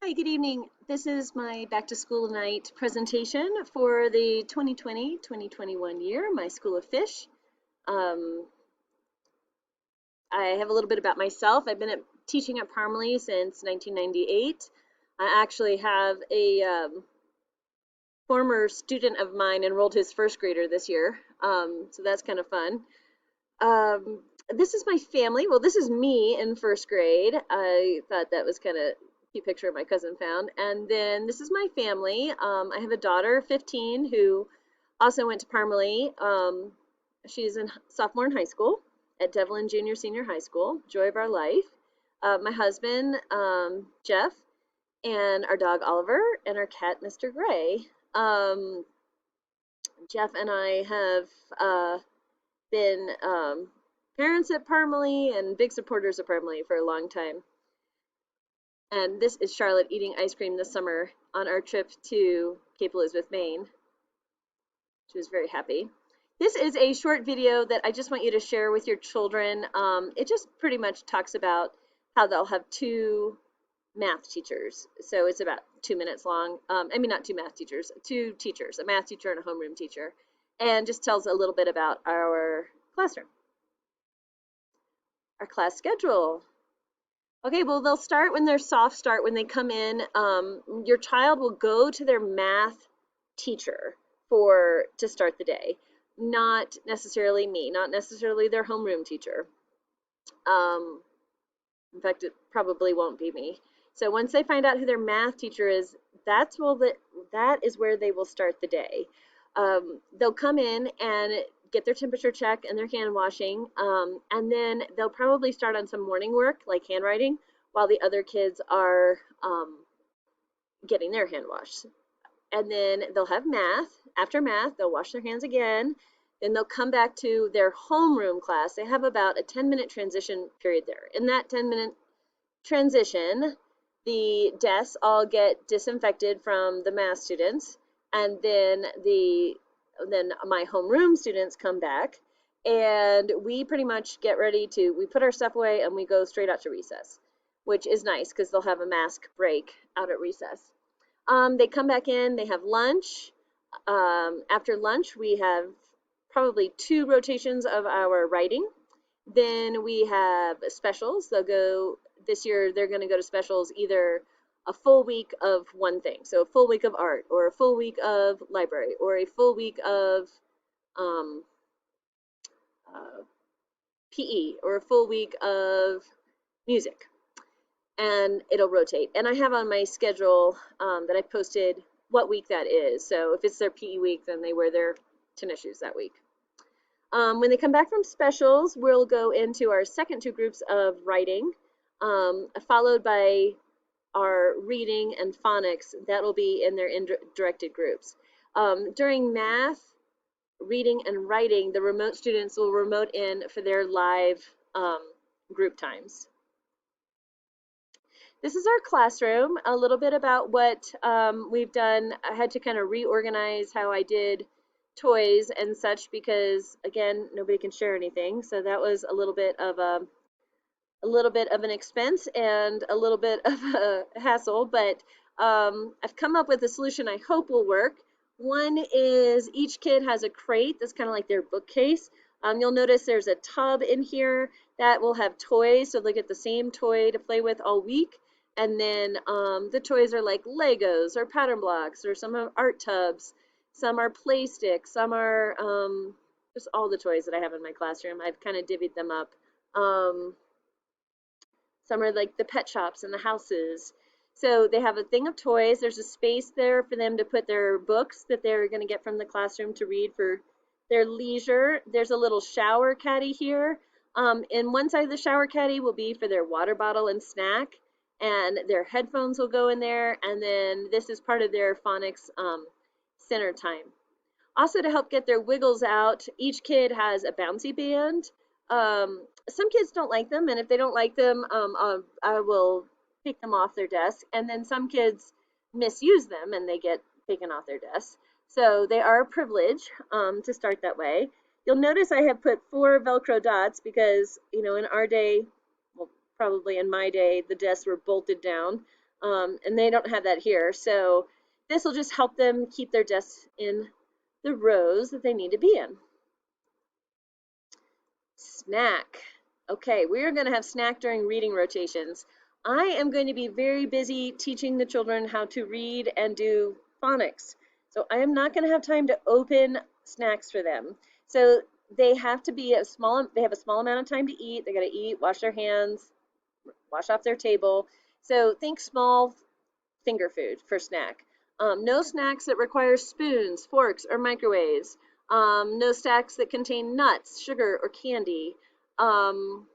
Hi, good evening. This is my back to school night presentation for the 2020-2021 year, my School of Fish. Um, I have a little bit about myself. I've been teaching at Parmalee since 1998. I actually have a former student of mine enrolled his first grader this year, so that's kind of fun. Um, this is my family. Well, this is me in first grade. I thought that was kind of a cute picture my cousin found. And then this is my family. I have a daughter, 15, who also went to Parmalee. She's in sophomore in high school at Devlin Junior Senior High School, joy of our life. My husband, Jeff, and our dog Oliver, and our cat, Mr. Gray. Jeff and I have been parents at Parmalee and big supporters of Parmalee for a long time. And this is Charlotte eating ice cream this summer on our trip to Cape Elizabeth, Maine. She was very happy. This is a short video that I just want you to share with your children. It just pretty much talks about how they'll have two math teachers. So it's about 2 minutes long. I mean, not two math teachers, two teachers, a math teacher and a homeroom teacher. And just tells a little bit about our classroom. Our class schedule. Okay, well, they'll start when they're soft start, when they come in. Your child will go to their math teacher to start the day. Not necessarily me, not necessarily their homeroom teacher. In fact, it probably won't be me. So once they find out who their math teacher is, that is where they will start the day. They'll come in and get their temperature check and their hand washing, and then they'll probably start on some morning work like handwriting while the other kids are getting their hand washed. And then they'll have math. After math, they'll wash their hands again. Then they'll come back to their homeroom class. They have about a 10-minute transition period there. In that 10-minute transition, the desks all get disinfected from the math students, and then my homeroom students come back, and we pretty much get ready we put our stuff away and we go straight out to recess, which is nice because they'll have a mask break out at recess. They come back in, they have lunch. After lunch, we have probably 2 rotations of our writing. Then we have specials. This year they're going to go to specials either a full week of one thing, so a full week of art, or a full week of library, or a full week of PE, or a full week of music, and it'll rotate. And I have on my schedule that I posted what week that is. So if it's their PE week, then they wear their tennis shoes that week. When they come back from specials, we'll go into our second 2 groups of writing, followed by our reading and phonics. That'll be in their directed groups. During math, reading, and writing, the remote students will remote in for their live group times. This is our classroom, a little bit about what we've done. I had to kind of reorganize how I did toys and such because, again, nobody can share anything. So that was a little bit of an expense and a little bit of a hassle, but I've come up with a solution I hope will work. One is each kid has a crate that's kind of like their bookcase. You'll notice there's a tub in here that will have toys, so they'll get the same toy to play with all week. And then the toys are like Legos or pattern blocks, or some are art tubs, some are play sticks, some are just all the toys that I have in my classroom. I've kind of divvied them up. Some are like the pet shops and the houses. So they have a thing of toys. There's a space there for them to put their books that they're going to get from the classroom to read for their leisure. There's a little shower caddy here. In one side of the shower caddy will be for their water bottle and snack, and their headphones will go in there. And then this is part of their phonics center time. Also, to help get their wiggles out, each kid has a bouncy band. Some kids don't like them, and if they don't like them, I will take them off their desk. And then some kids misuse them, and they get taken off their desks. So they are a privilege to start that way. You'll notice I have put 4 Velcro dots because, in our day, well, probably in my day, the desks were bolted down. and they don't have that here. So this will just help them keep their desks in the rows that they need to be in. Snack. Okay, we are going to have snack during reading rotations. I am going to be very busy teaching the children how to read and do phonics. So I am not going to have time to open snacks for them. So they have to be they have a small amount of time to eat. They got to eat, wash their hands, wash off their table. So think small finger food for snack. No snacks that require spoons, forks, or microwaves. No snacks that contain nuts, sugar, or candy. I'm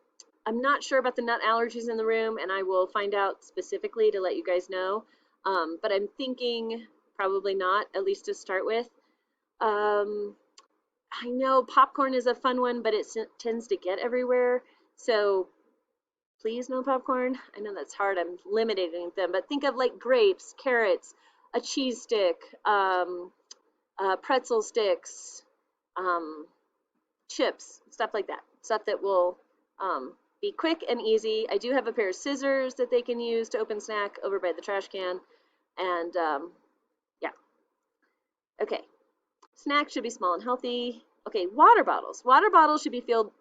not sure about the nut allergies in the room, and I will find out specifically to let you guys know. But I'm thinking probably not, at least to start with. I know popcorn is a fun one, but it tends to get everywhere. So please no popcorn. I know that's hard. I'm limiting them, but think of like grapes, carrots, a cheese stick, pretzel sticks, chips, stuff like that. Stuff that will be quick and easy. I do have a pair of scissors that they can use to open snack over by the trash can. And yeah. Okay. Snacks should be small and healthy. Okay, water bottles. Water bottles should be filled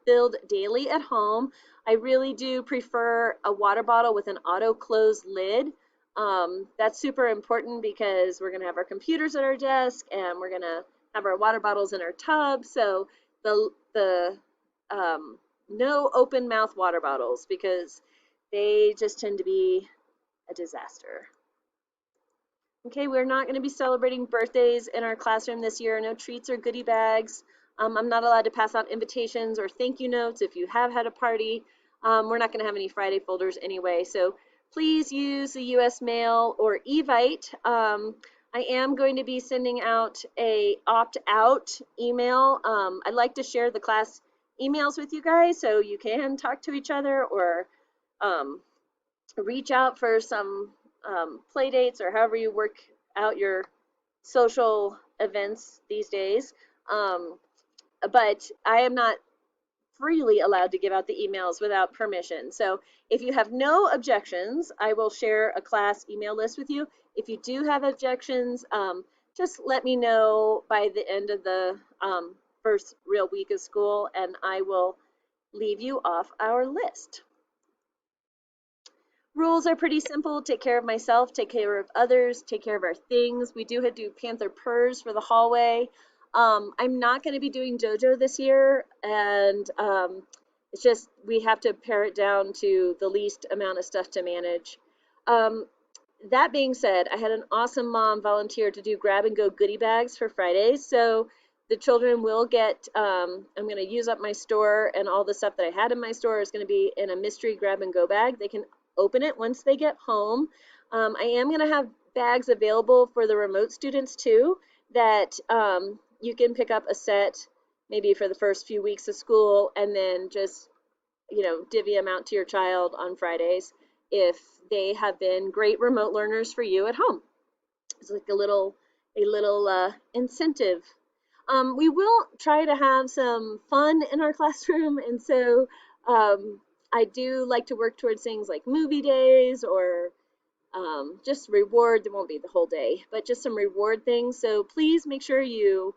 daily at home. I really do prefer a water bottle with an auto close lid. That's super important because we're going to have our computers at our desk and we're going to have our water bottles in our tub. So the no open mouth water bottles because they just tend to be a disaster. Okay, we're not going to be celebrating birthdays in our classroom this year. No treats or goodie bags. I'm not allowed to pass out invitations or thank you notes if you have had a party. We're not going to have any Friday folders anyway, so please use the US Mail or Evite. I am going to be sending out a opt-out email. I'd like to share the class emails with you guys so you can talk to each other or reach out for some play dates or however you work out your social events these days. But I am not freely allowed to give out the emails without permission. So if you have no objections, I will share a class email list with you. If you do have objections, just let me know by the end of the first real week of school and I will leave you off our list. Rules are pretty simple. Take care of myself, take care of others, take care of our things. We do Panther purrs for the hallway. I'm not going to be doing JoJo this year, and it's just we have to pare it down to the least amount of stuff to manage. That being said, I had an awesome mom volunteer to do grab and go goodie bags for Fridays, so the children will get, I'm going to use up my store, and all the stuff that I had in my store is going to be in a mystery grab and go bag. They can open it once they get home. I am going to have bags available for the remote students too that you can pick up a set maybe for the first few weeks of school and then just, you know, divvy them out to your child on Fridays if they have been great remote learners for you at home. It's like a little incentive. We will try to have some fun in our classroom, and so I do like to work towards things like movie days or just reward. There won't be the whole day, but just some reward things. So please make sure you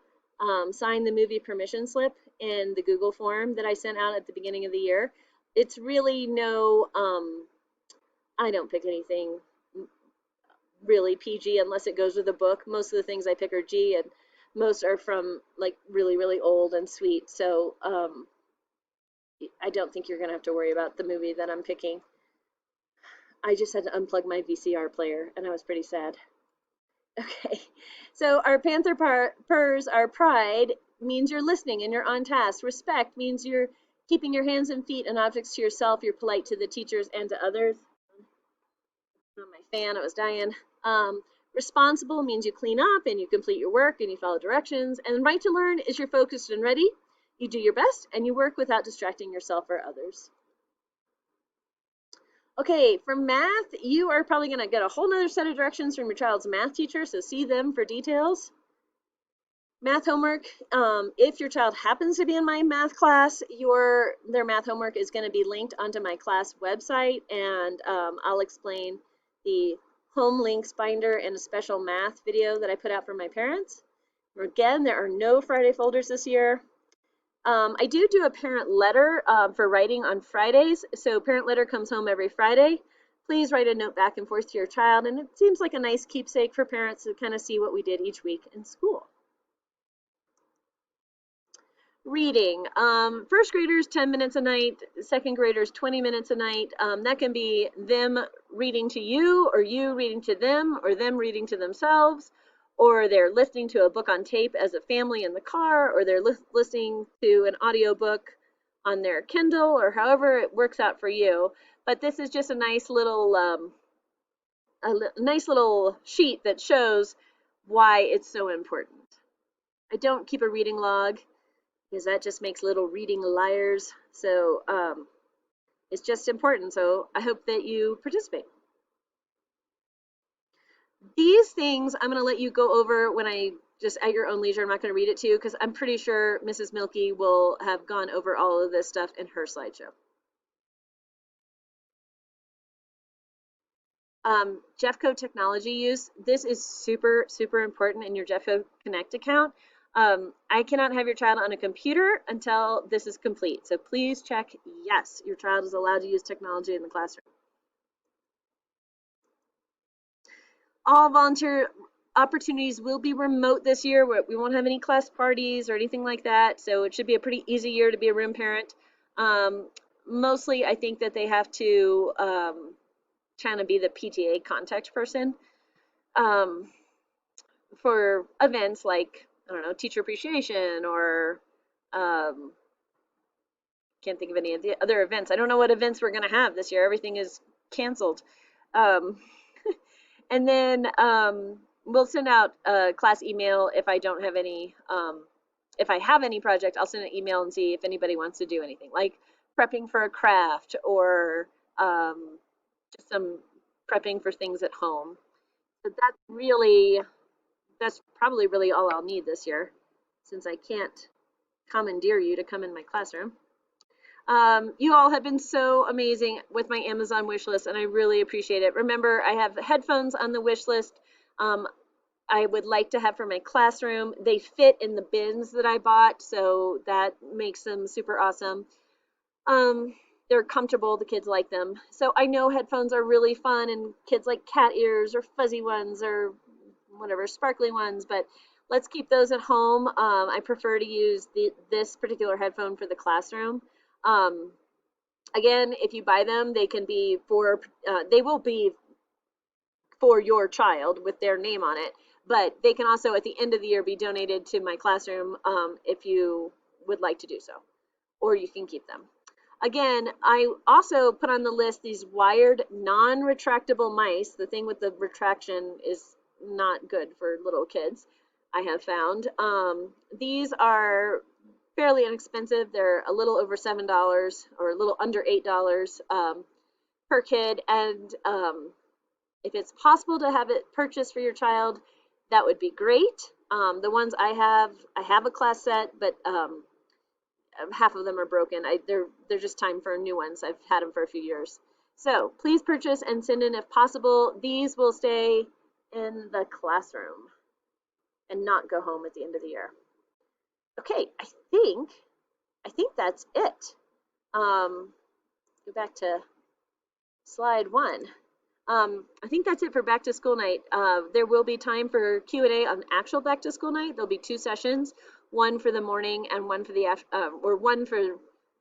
sign the movie permission slip in the Google form that I sent out at the beginning of the year. It's really no, I don't pick anything really PG unless it goes with a book. Most of the things I pick are G, and most are from like really, really old and sweet. So I don't think you're going to have to worry about the movie that I'm picking. I just had to unplug my VCR player, and I was pretty sad. Okay, so our Panther purrs are pride means you're listening and you're on task. Respect means you're keeping your hands and feet and objects to yourself. You're polite to the teachers and to others. On my fan, it was dying. Responsible means you clean up and you complete your work and you follow directions. And right to learn is you're focused and ready. You do your best and you work without distracting yourself or others. Okay, for math, you are probably going to get a whole nother set of directions from your child's math teacher, so see them for details. Math homework, if your child happens to be in my math class, their math homework is going to be linked onto my class website, and I'll explain the home links binder and a special math video that I put out for my parents. Again, there are no Friday folders this year. I do a parent letter for writing on Fridays. So parent letter comes home every Friday. Please write a note back and forth to your child. And it seems like a nice keepsake for parents to kind of see what we did each week in school. Reading. First graders 10 minutes a night, second graders 20 minutes a night. That can be them reading to you, or you reading to them, or them reading to themselves, or they're listening to a book on tape as a family in the car, or they're listening to an audiobook on their Kindle, or however it works out for you. But this is just a nice little sheet that shows why it's so important. I don't keep a reading log because that just makes little reading liars. So it's just important. So I hope that you participate. These things I'm going to let you go over when I just at your own leisure. I'm not going to read it to you because I'm pretty sure Mrs. Milky will have gone over all of this stuff in her slideshow. Jeffco technology use. This is super, super important in your Jeffco Connect account. I cannot have your child on a computer until this is complete. So please check, yes, your child is allowed to use technology in the classroom. All volunteer opportunities will be remote this year. We won't have any class parties or anything like that. So it should be a pretty easy year to be a room parent. Mostly, I think that they have to kind of be the PTA contact person for events like, I don't know, teacher appreciation or can't think of any of the other events. I don't know what events we're going to have this year. Everything is canceled. And then we'll send out a class email if I don't have any, if I have any project, I'll send an email and see if anybody wants to do anything, like prepping for a craft or just some prepping for things at home. But that's probably really all I'll need this year, since I can't commandeer you to come in my classroom. You all have been so amazing with my Amazon wish list, and I really appreciate it. Remember, I have headphones on the wish list. I would like to have for my classroom. They fit in the bins that I bought, so that makes them super awesome. They're comfortable, the kids like them. So I know headphones are really fun, and kids like cat ears or fuzzy ones or whatever, sparkly ones, but let's keep those at home. I prefer to use this particular headphone for the classroom. Again, if you buy them, they can be they will be for your child with their name on it, but they can also at the end of the year be donated to my classroom if you would like to do so, or you can keep them. Again, I also put on the list these wired non-retractable mice. The thing with the retraction is not good for little kids, I have found. These are fairly inexpensive. They're a little over $7 or a little under $8 per kid. And if it's possible to have it purchased for your child, that would be great. The ones I have a class set, but half of them are broken. They're just time for new ones. I've had them for a few years. So please purchase and send in if possible. These will stay in the classroom and not go home at the end of the year. Okay, I think that's it. Go back to slide 1. I think that's it for back to school night. There will be time for Q&A on actual back to school night. There'll be 2 sessions, one for the morning and one for the or one for,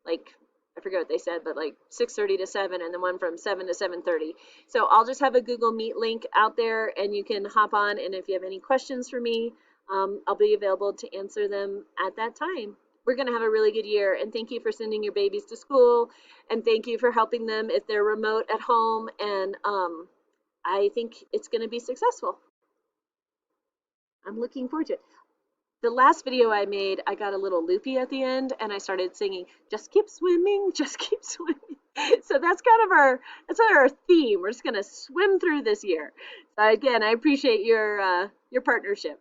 like, I forget what they said, but like 6:30 to 7, and then one from 7 to 7:30. So I'll just have a Google Meet link out there, and you can hop on, and if you have any questions for me, I'll be available to answer them at that time. We're going to have a really good year, and thank you for sending your babies to school, and thank you for helping them if they're remote at home, and I think it's going to be successful. I'm looking forward to it. The last video I made, I got a little loopy at the end, and I started singing, "Just keep swimming, just keep swimming." So that's kind of our theme. We're just going to swim through this year. So again, I appreciate your partnership.